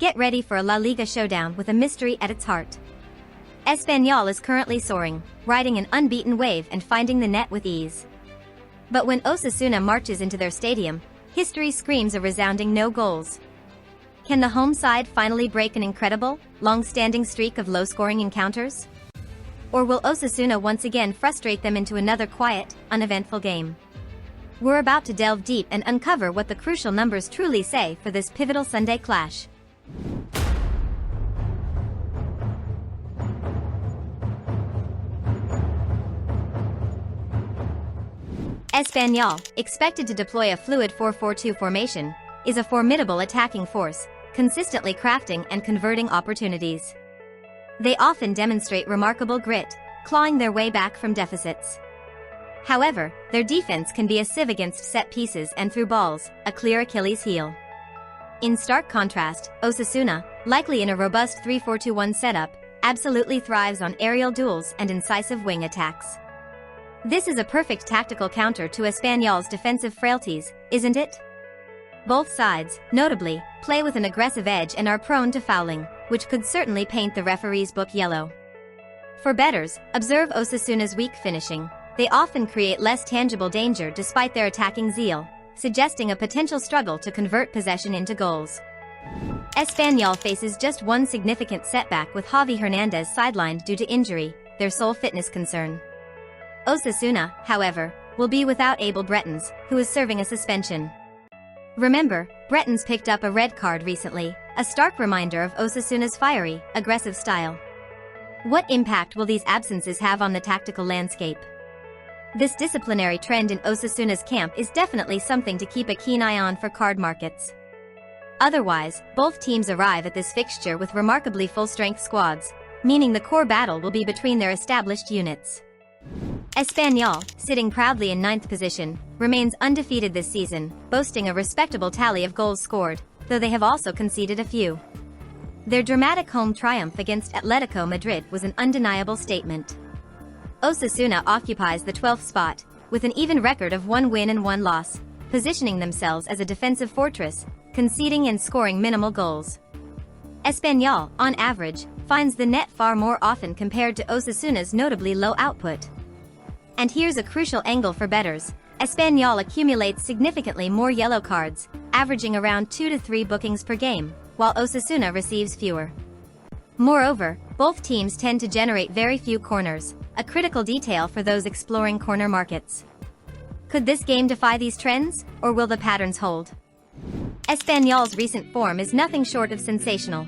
Get ready for a La Liga showdown with a mystery at its heart. Espanyol is currently soaring, riding an unbeaten wave and finding the net with ease. But when Osasuna marches into their stadium, history screams a resounding no goals. Can the home side finally break an incredible, long-standing streak of low-scoring encounters? Or will Osasuna once again frustrate them into another quiet, uneventful game? We're about to delve deep and uncover what the crucial numbers truly say for this pivotal Sunday clash. Espanyol, expected to deploy a fluid 4-4-2 formation, is a formidable attacking force, consistently crafting and converting opportunities. They often demonstrate remarkable grit, clawing their way back from deficits. However, their defense can be a sieve against set pieces and through balls, a clear Achilles heel. In stark contrast, Osasuna, likely in a robust 3-4-2-1 setup, absolutely thrives on aerial duels and incisive wing attacks. This is a perfect tactical counter to Espanyol's defensive frailties, isn't it? Both sides, notably, play with an aggressive edge and are prone to fouling, which could certainly paint the referee's book yellow. For bettors, observe Osasuna's weak finishing. They often create less tangible danger despite their attacking zeal, suggesting a potential struggle to convert possession into goals. Espanyol faces just one significant setback with Javi Hernandez sidelined due to injury, their sole fitness concern. Osasuna, however, will be without Abel Bretons, who is serving a suspension. Remember, Bretons picked up a red card recently, a stark reminder of Osasuna's fiery, aggressive style. What impact will these absences have on the tactical landscape? This disciplinary trend in Osasuna's camp is definitely something to keep a keen eye on for card markets. Otherwise, both teams arrive at this fixture with remarkably full-strength squads, meaning the core battle will be between their established units. Espanyol, sitting proudly in 9th position, remains undefeated this season, boasting a respectable tally of goals scored, though they have also conceded a few. Their dramatic home triumph against Atletico Madrid was an undeniable statement. Osasuna occupies the 12th spot, with an even record of 1 win and 1 loss, positioning themselves as a defensive fortress, conceding and scoring minimal goals. Espanyol, on average, finds the net far more often compared to Osasuna's notably low output. And here's a crucial angle for bettors. Espanyol accumulates significantly more yellow cards, averaging around 2 to 3 bookings per game, while Osasuna receives fewer. Moreover, both teams tend to generate very few corners, a critical detail for those exploring corner markets. Could this game defy these trends, or will the patterns hold? Espanyol's recent form is nothing short of sensational.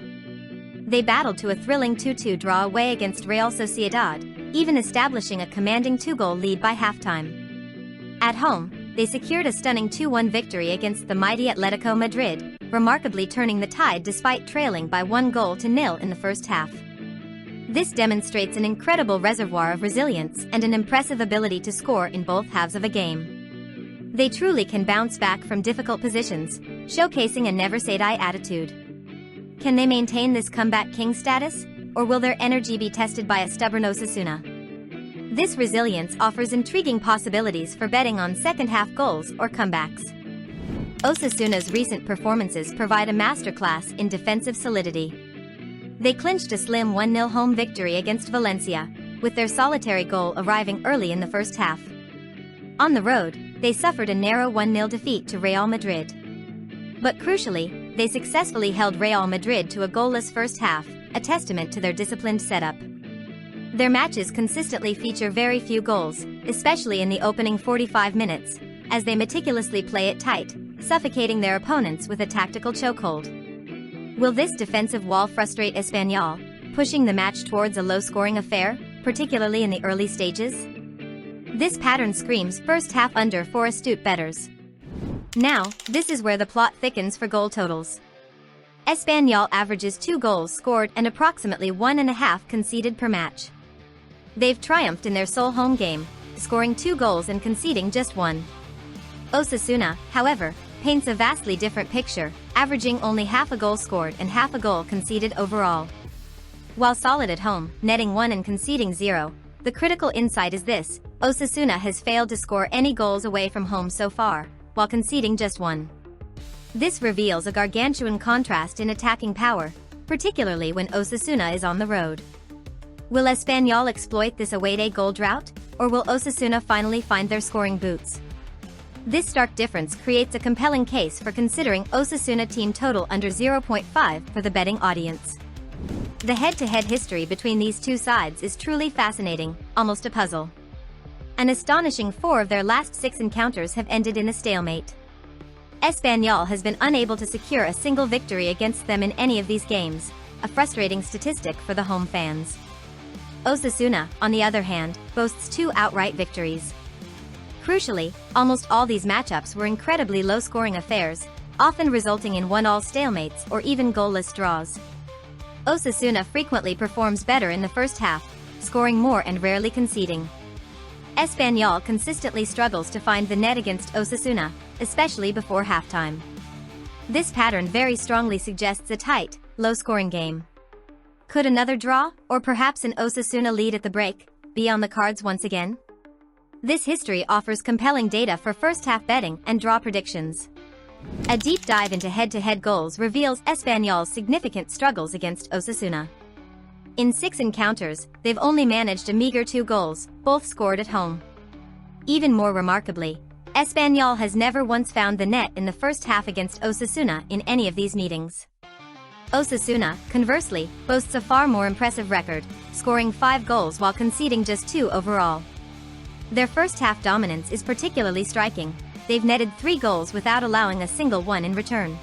They battled to a thrilling 2-2 draw away against Real Sociedad, even establishing a commanding 2-goal lead by halftime. At home, they secured a stunning 2-1 victory against the mighty Atletico Madrid, remarkably turning the tide despite trailing by 1-0 in the first half. This demonstrates an incredible reservoir of resilience and an impressive ability to score in both halves of a game. They truly can bounce back from difficult positions, showcasing a never-say-die attitude. Can they maintain this comeback king status, or will their energy be tested by a stubborn Osasuna? This resilience offers intriguing possibilities for betting on second-half goals or comebacks. Osasuna's recent performances provide a masterclass in defensive solidity. They clinched a slim 1-0 home victory against Valencia, with their solitary goal arriving early in the first half. On the road, they suffered a narrow 1-0 defeat to Real Madrid. But crucially, they successfully held Real Madrid to a goalless first half, a testament to their disciplined setup. Their matches consistently feature very few goals, especially in the opening 45 minutes, as they meticulously play it tight, suffocating their opponents with a tactical chokehold. Will this defensive wall frustrate Espanyol, pushing the match towards a low-scoring affair, particularly in the early stages? This pattern screams first half under for astute bettors. Now, this is where the plot thickens for goal totals. Espanyol averages 2 goals scored and approximately 1.5 conceded per match. They've triumphed in their sole home game, scoring 2 goals and conceding just 1. Osasuna, however, paints a vastly different picture, averaging only half a goal scored and half a goal conceded overall. While solid at home, netting 1 and conceding 0, the critical insight is this: Osasuna has failed to score any goals away from home so far, while conceding just 1. This reveals a gargantuan contrast in attacking power, particularly when Osasuna is on the road. Will Espanyol exploit this away-day goal drought, or will Osasuna finally find their scoring boots? This stark difference creates a compelling case for considering Osasuna team total under 0.5 for the betting audience. The head-to-head history between these two sides is truly fascinating, almost a puzzle. An astonishing 4 of their last 6 encounters have ended in a stalemate. Espanyol has been unable to secure a single victory against them in any of these games, a frustrating statistic for the home fans. Osasuna, on the other hand, boasts 2 outright victories. Crucially, almost all these matchups were incredibly low-scoring affairs, often resulting in 1-1 stalemates or even goalless draws. Osasuna frequently performs better in the first half, scoring more and rarely conceding. Espanyol consistently struggles to find the net against Osasuna, especially before halftime. This pattern very strongly suggests a tight, low-scoring game. Could another draw, or perhaps an Osasuna lead at the break, be on the cards once again? This history offers compelling data for first-half betting and draw predictions. A deep dive into head-to-head goals reveals Espanyol's significant struggles against Osasuna. In 6 encounters, they've only managed a meager 2 goals, both scored at home. Even more remarkably, Espanyol has never once found the net in the first half against Osasuna in any of these meetings. Osasuna, conversely, boasts a far more impressive record, scoring 5 goals while conceding just 2 overall. Their first-half dominance is particularly striking. They've netted 3 goals without allowing a single one in return.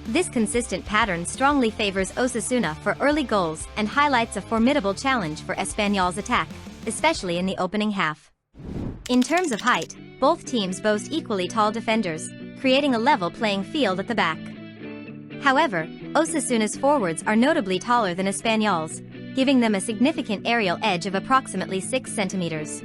This consistent pattern strongly favors Osasuna for early goals and highlights a formidable challenge for Espanyol's attack, especially in the opening half. In terms of height, both teams boast equally tall defenders, creating a level playing field at the back. However, Osasuna's forwards are notably taller than Espanyol's, giving them a significant aerial edge of approximately 6 centimeters.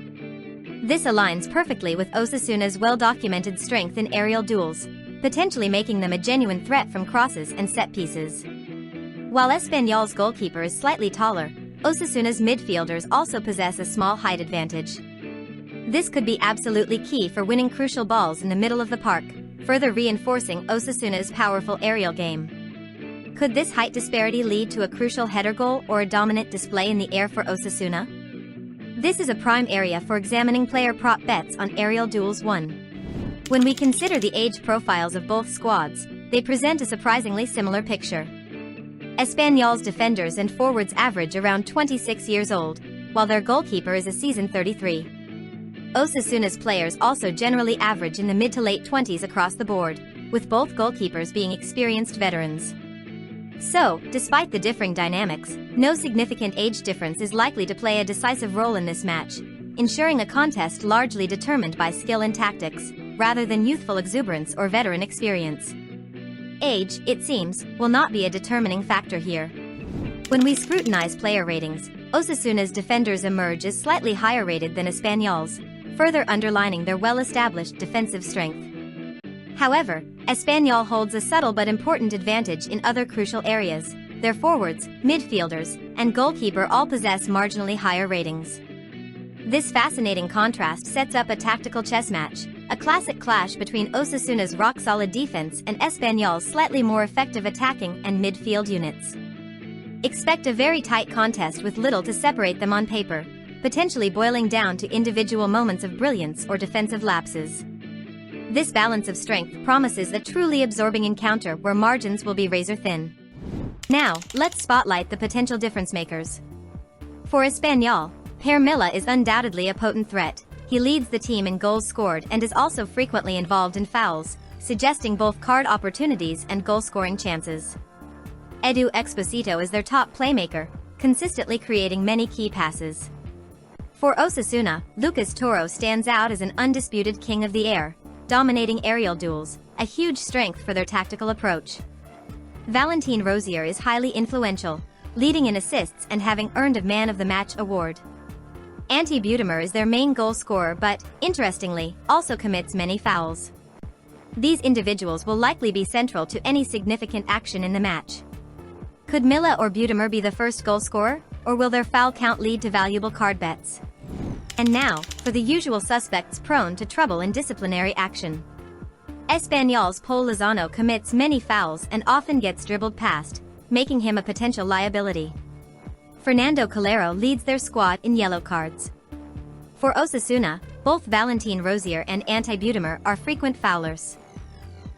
This aligns perfectly with Osasuna's well-documented strength in aerial duels, potentially making them a genuine threat from crosses and set pieces. While Espanyol's goalkeeper is slightly taller, Osasuna's midfielders also possess a small height advantage. This could be absolutely key for winning crucial balls in the middle of the park, further reinforcing Osasuna's powerful aerial game. Could this height disparity lead to a crucial header goal or a dominant display in the air for Osasuna? This is a prime area for examining player prop bets on aerial duels 1. When we consider the age profiles of both squads, they present a surprisingly similar picture. Espanyol's defenders and forwards average around 26 years old, while their goalkeeper is a seasoned 33. Osasuna's players also generally average in the mid to late 20s across the board, with both goalkeepers being experienced veterans. So, despite the differing dynamics, no significant age difference is likely to play a decisive role in this match, ensuring a contest largely determined by skill and tactics, rather than youthful exuberance or veteran experience. Age, it seems, will not be a determining factor here. When we scrutinize player ratings, Osasuna's defenders emerge as slightly higher rated than Espanyol's, further underlining their well-established defensive strength. However, Espanyol holds a subtle but important advantage in other crucial areas. Their forwards, midfielders, and goalkeeper all possess marginally higher ratings. This fascinating contrast sets up a tactical chess match, a classic clash between Osasuna's rock-solid defense and Espanyol's slightly more effective attacking and midfield units. Expect a very tight contest with little to separate them on paper, potentially boiling down to individual moments of brilliance or defensive lapses. This balance of strength promises a truly absorbing encounter where margins will be razor-thin. Now, let's spotlight the potential difference-makers. For Espanyol, Per Milla is undoubtedly a potent threat. He leads the team in goals scored and is also frequently involved in fouls, suggesting both card opportunities and goal-scoring chances. Edu Exposito is their top playmaker, consistently creating many key passes. For Osasuna, Lucas Toro stands out as an undisputed king of the air, dominating aerial duels, a huge strength for their tactical approach. Valentin Rosier is highly influential, leading in assists and having earned a Man of the Match award. Ante Butemer is their main goal scorer but, interestingly, also commits many fouls. These individuals will likely be central to any significant action in the match. Could Milla or Butemer be the first goal scorer, or will their foul count lead to valuable card bets? And now, for the usual suspects prone to trouble in disciplinary action. Espanyol's Pol Lozano commits many fouls and often gets dribbled past, making him a potential liability. Fernando Calero leads their squad in yellow cards. For Osasuna, both Valentin Rosier and Ante Butemer are frequent foulers.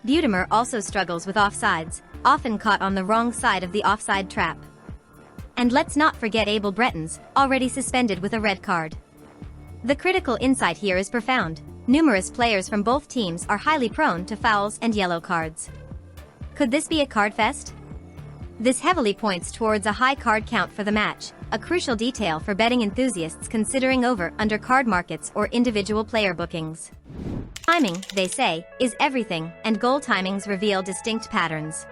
Butemer also struggles with offsides, often caught on the wrong side of the offside trap. And let's not forget Abel Bretons, already suspended with a red card. The critical insight here is profound. Numerous players from both teams are highly prone to fouls and yellow cards. Could this be a card fest? This heavily points towards a high card count for the match, a crucial detail for betting enthusiasts considering over/under card markets or individual player bookings. Timing, they say, is everything, and goal timings reveal distinct patterns.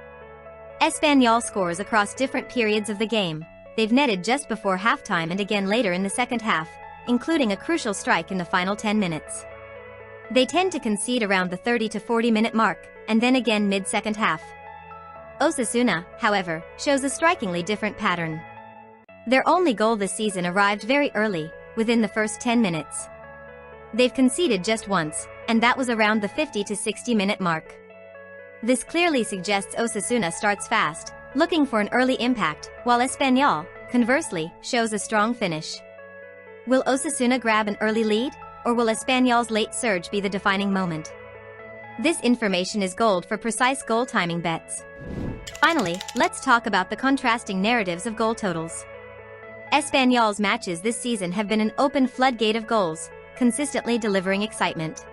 Espanyol scores across different periods of the game. They've netted just before halftime and again later in the second half, including a crucial strike in the final 10 minutes. They tend to concede around the 30 to 40 minute mark, and then again mid-second half. Osasuna, however, shows a strikingly different pattern. Their only goal this season arrived very early, within the first 10 minutes. They've conceded just once, and that was around the 50 to 60 minute mark. This clearly suggests Osasuna starts fast, looking for an early impact, while Espanyol, conversely, shows a strong finish. Will Osasuna grab an early lead, or will Espanyol's late surge be the defining moment? This information is gold for precise goal timing bets. Finally, let's talk about the contrasting narratives of goal totals. Espanyol's matches this season have been an open floodgate of goals, consistently delivering excitement.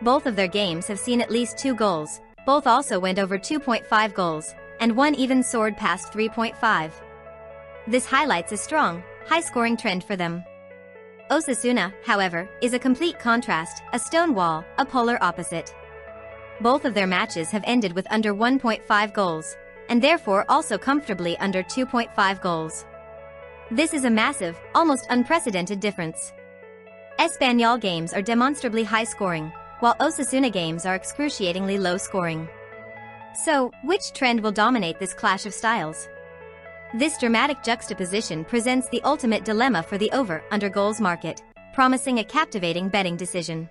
Both of their games have seen at least 2 goals, both also went over 2.5 goals, and one even soared past 3.5. This highlights a strong, high-scoring trend for them. Osasuna, however, is a complete contrast, a stone wall, a polar opposite. Both of their matches have ended with under 1.5 goals, and therefore also comfortably under 2.5 goals. This is a massive, almost unprecedented difference. Espanyol games are demonstrably high-scoring, while Osasuna games are excruciatingly low-scoring. So, which trend will dominate this clash of styles? This dramatic juxtaposition presents the ultimate dilemma for the over/under goals market, promising a captivating betting decision.